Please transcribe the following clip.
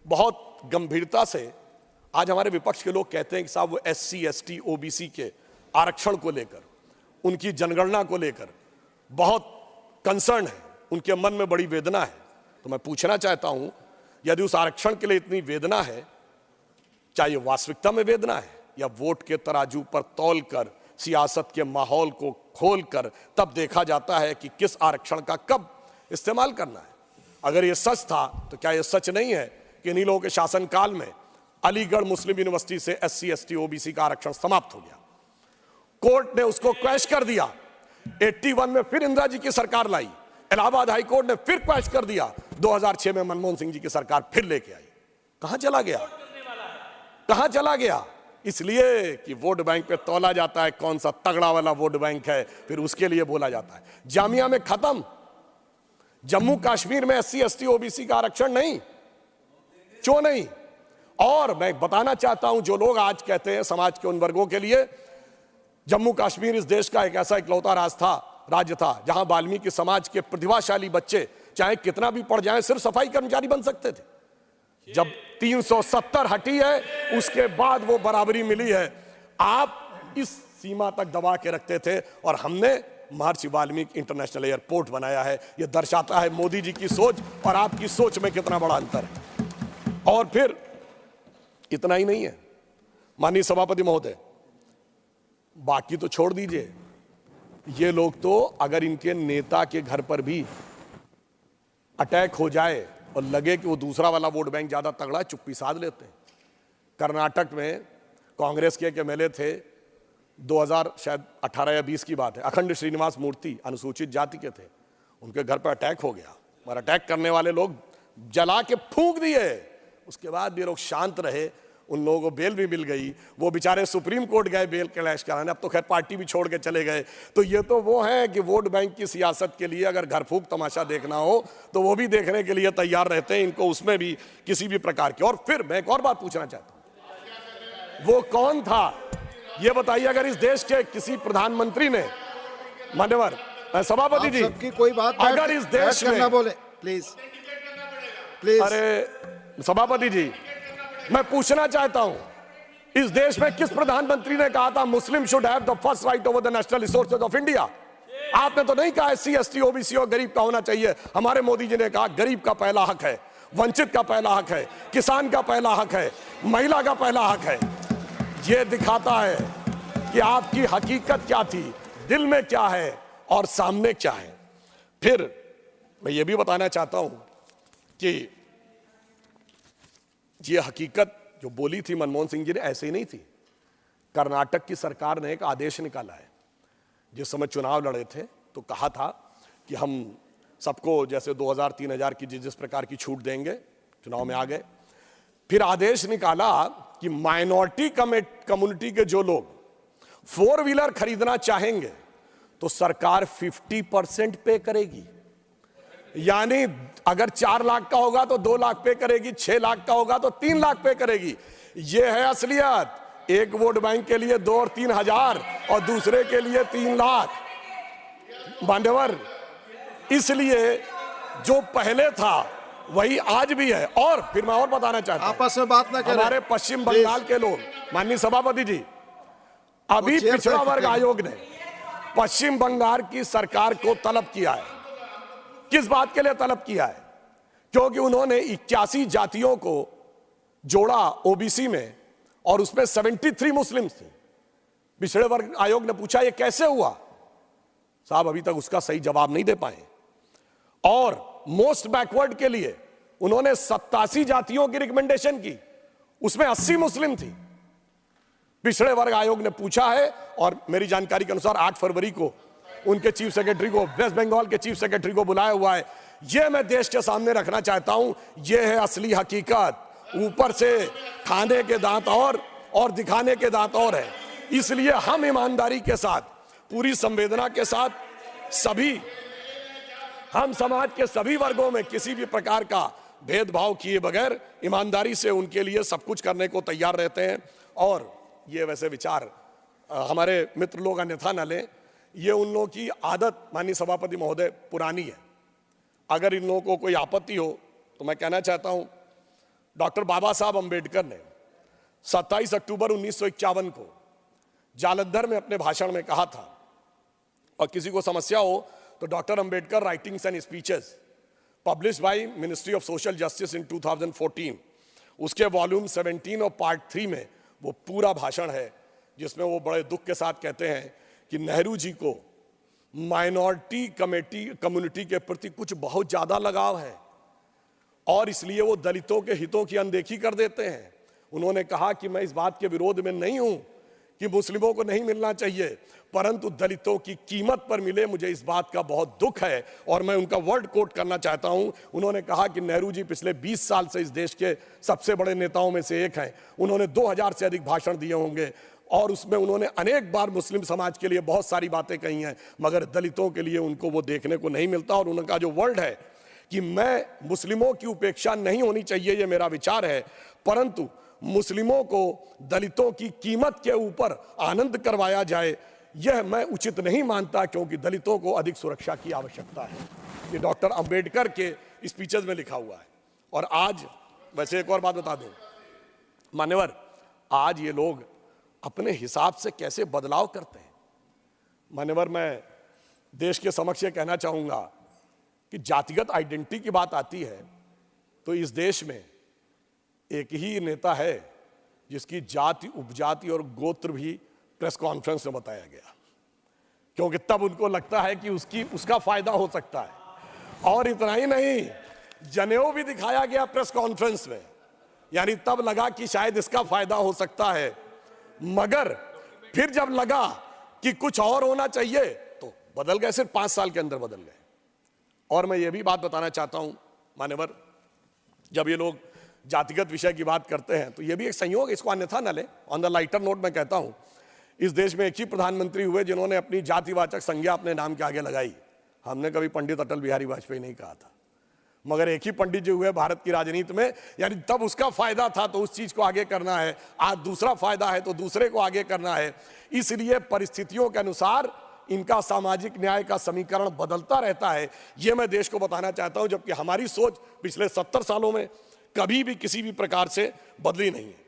बहुत गंभीरता से आज हमारे विपक्ष के लोग कहते हैं कि साहब वो SC ST OBC के आरक्षण को लेकर, उनकी जनगणना को लेकर बहुत कंसर्न है, उनके मन में बड़ी वेदना है। तो मैं पूछना चाहता हूं, यदि उस आरक्षण के लिए इतनी वेदना है, क्या ये वास्तविकता में वेदना है या वोट के तराजू पर तौल कर, सियासत के माहौल को खोल कर तब देखा जाता है कि किस आरक्षण का कब इस्तेमाल करना है? अगर ये सच था तो क्या ये सच नहीं है कि इन्हीं लोगों के शासनकाल में अलीगढ़ मुस्लिम यूनिवर्सिटी से SC ST OBC का आरक्षण समाप्त हो गया, कोर्ट ने उसको क्वैश कर दिया। 81 में फिर इंदिरा जी की सरकार लाई, इलाहाबाद हाई कोर्ट ने फिर क्वैश कर दिया, 2006 में मनमोहन सिंह जी की सरकार फिर लेके आई। कहां चला गया, कहां चला गया? इसलिए कि वोट बैंक पे तौला जाता है कौन सा तगड़ा वाला वोट बैंक है, फिर उसके लिए बोला जाता है। जामिया में खत्म, जम्मू कश्मीर में SC ST OBC का आरक्षण नहीं, क्यों नहीं? और मैं बताना चाहता हूं, जो लोग आज कहते हैं समाज के उन वर्गों के लिए, जम्मू कश्मीर इस देश का एक ऐसा इकलौता राज्य था जहां वाल्मीकि समाज के प्रतिभाशाली बच्चे चाहे कितना भी पढ़ जाएं सिर्फ सफाई कर्मचारी बन सकते थे। जब 370 हटी है उसके बाद वो बराबरी मिली है। आप इस सीमा तक दबा के रखते थे और हमने महर्षि वाल्मीकि इंटरनेशनल एयरपोर्ट बनाया है। यह दर्शाता है मोदी जी की सोच और आपकी सोच में कितना बड़ा अंतर है। और फिर इतना ही नहीं है माननीय सभापति महोदय, बाकी तो छोड़ दीजिए, ये लोग तो अगर इनके नेता के घर पर भी अटैक हो जाए और लगे कि वो दूसरा वाला वोट बैंक ज्यादा तगड़ा है, चुप्पी साध लेते हैं। कर्नाटक में कांग्रेस के एक MLA थे, 2018 या 20 की बात है, अखंड श्रीनिवास मूर्ति अनुसूचित जाति के थे, उनके घर पर अटैक हो गया और अटैक करने वाले लोग जला के फूंक दिए। उसके बाद भी लोग शांत रहे, उन लोगों को बेल भी मिल गई, वो बेचारे सुप्रीम कोर्ट गए बेल क्लैश कराने, अब तो खैर पार्टी भी छोड़ के चले गए। तो ये तो वो है कि वोट बैंक की सियासत के लिए अगर घर फूंक तमाशा देखना हो तो वो भी देखने के लिए तैयार रहते हैं, इनको उसमें भी किसी भी प्रकार की। और फिर मैं एक और बात पूछना चाहता हूं, वो कौन था ये बताइए? अगर इस देश के किसी प्रधानमंत्री ने, मान्यवर सभापति जी, सबकी कोई बात अगर इस देश में बोले प्लीज प्लीज, अरे सभापति जी, मैं पूछना चाहता हूं, इस देश में किस प्रधानमंत्री ने कहा था मुस्लिम should have the first right over the national resources of India? आपने तो नहीं कहा SC ST OBC और गरीब का होना चाहिए। हमारे मोदी जी ने कहा गरीब का पहला हक है, वंचित का पहला हक है, किसान का पहला हक है, महिला का पहला हक है। यह दिखाता है कि आपकी हकीकत क्या थी, दिल में क्या है और सामने क्या है। फिर मैं यह भी बताना चाहता हूं कि ये हकीकत जो बोली थी मनमोहन सिंह जी ने ऐसे ही नहीं थी। कर्नाटक की सरकार ने एक आदेश निकाला है, जिस समय चुनाव लड़े थे तो कहा था कि हम सबको जैसे 2000-3000 की जिस प्रकार की छूट देंगे, चुनाव में आ गए। फिर आदेश निकाला कि माइनॉरिटी कम्युनिटी के जो लोग 4 व्हीलर खरीदना चाहेंगे तो सरकार 50% पे करेगी। यानी अगर 4 लाख का होगा तो 2 लाख पे करेगी, 6 लाख का होगा तो 3 लाख पे करेगी। यह है असलियत। एक वोट बैंक के लिए 2 और 3 हजार और दूसरे के लिए 3 लाख। मान्यवर, इसलिए जो पहले था वही आज भी है। और फिर मैं और बताना चाहता हूं, आपस में बात ना करें। हमारे पश्चिम बंगाल के लोग, माननीय सभापति जी, अभी पिछड़ा वर्ग आयोग ने पश्चिम बंगाल की सरकार को तलब किया है। किस बात के लिए तलब किया है? क्योंकि उन्होंने 81 जातियों को जोड़ा OBC में और उसमें 73 मुस्लिम थे। पिछड़े वर्ग आयोग ने पूछा ये कैसे हुआ? साहब अभी तक उसका सही जवाब नहीं दे पाए। और मोस्ट बैकवर्ड के लिए उन्होंने 87 जातियों की रिकमेंडेशन की, उसमें 80 मुस्लिम थी। पिछड़े वर्ग आयोग ने पूछा है और मेरी जानकारी के अनुसार 8 फरवरी को उनके चीफ सेक्रेटरी को, वेस्ट बंगाल के चीफ सेक्रेटरी को बुलाया हुआ है। यह मैं देश के सामने रखना चाहता हूं, यह है असली हकीकत। ऊपर से खाने के दांत और दिखाने के दांत और है। इसलिए हम ईमानदारी के साथ, पूरी संवेदना के साथ हम समाज के सभी वर्गों में किसी भी प्रकार का भेदभाव किए बगैर ईमानदारी से उनके लिए सब कुछ करने को तैयार रहते हैं। और ये वैसे विचार हमारे मित्र लोग अन्यथा न लें, ये उन लोगों की आदत माननीय सभापति महोदय पुरानी है। अगर इन लोगों को कोई आपत्ति हो तो मैं कहना चाहता हूं डॉक्टर बाबा साहब अंबेडकर ने 27 अक्टूबर 1951 को जालंधर में अपने भाषण में कहा था, और किसी को समस्या हो तो doctor Ambedkar writings and speeches publish by ministry of social justice in 2014, उसके वॉल्यूम 17 और पार्ट 3 में वो पूरा भाषण है, जिसमें वो बड़े दुख के साथ कहते हैं कि नेहरू जी को माइनॉरिटी कम्युनिटी के प्रति कुछ बहुत ज्यादा लगाव है और इसलिए वो दलितों के हितों की अनदेखी कर देते हैं। उन्होंने कहा कि मैं इस बात के विरोध में नहीं हूं कि मुस्लिमों को नहीं मिलना चाहिए, परंतु दलितों की कीमत पर मिले, मुझे इस बात का बहुत दुख है। और मैं उनका वर्ड कोट करना चाहता हूं। उन्होंने कहा कि नेहरू जी पिछले 20 साल से इस देश के सबसे बड़े नेताओं में से एक हैं। उन्होंने 2000 से अधिक भाषण दिए होंगे और उसमें उन्होंने अनेक बार मुस्लिम समाज के लिए बहुत सारी बातें कही हैं, मगर दलितों के लिए उनको वो देखने को नहीं मिलता। और उनका जो वर्ड है कि मैं मुस्लिमों की उपेक्षा नहीं होनी चाहिए, ये मेरा विचार है, परंतु मुस्लिमों को दलितों की कीमत के ऊपर आनंद करवाया जाए, यह मैं उचित नहीं मानता, क्योंकि दलितों को अधिक सुरक्षा की आवश्यकता है। ये डॉक्टर अंबेडकर के स्पीचेस में लिखा हुआ है। और आज वैसे एक और बात बता दूं मान्यवर, आज ये लोग अपने हिसाब से कैसे बदलाव करते हैं। मान्यवर, मैं देश के समक्ष ये कहना चाहूंगा कि जातिगत आइडेंटिटी की बात आती है तो इस देश में एक ही नेता है जिसकी जाति, उपजाति और गोत्र भी प्रेस कॉन्फ्रेंस में बताया गया, क्योंकि तब उनको लगता है कि उसका फायदा हो सकता है। और इतना ही नहीं, जनेऊ भी दिखाया गया प्रेस कॉन्फ्रेंस में, यानी तब लगा कि शायद इसका फायदा हो सकता है, मगर फिर जब लगा कि कुछ और होना चाहिए तो बदल गए। सिर्फ 5 साल के अंदर बदल गए। और मैं ये भी बात बताना चाहता हूं मान्यवर, जब ये लोग जातिगत विषय की बात करते हैं तो ये भी एक संयोग, इसको अन्यथा न ले। ऑन द लाइटर नोट मैं कहता हूं, इस देश में एक ही प्रधानमंत्री हुए जिन्होंने अपनी जातिवाचक संज्ञा अपने नाम के आगे लगाई। हमने कभी पंडित अटल बिहारी वाजपेयी नहीं कहा था, मगर एक ही पंडित जी हुए भारत की राजनीति में, यानी तब उसका फायदा था तो उस चीज को आगे करना है, आज दूसरा फायदा है तो दूसरे को आगे करना है। इसलिए परिस्थितियों के अनुसार इनका सामाजिक न्याय का समीकरण बदलता रहता है, यह मैं देश को बताना चाहता हूं। जबकि हमारी सोच पिछले 70 सालों में कभी भी किसी भी प्रकार से बदली नहीं है।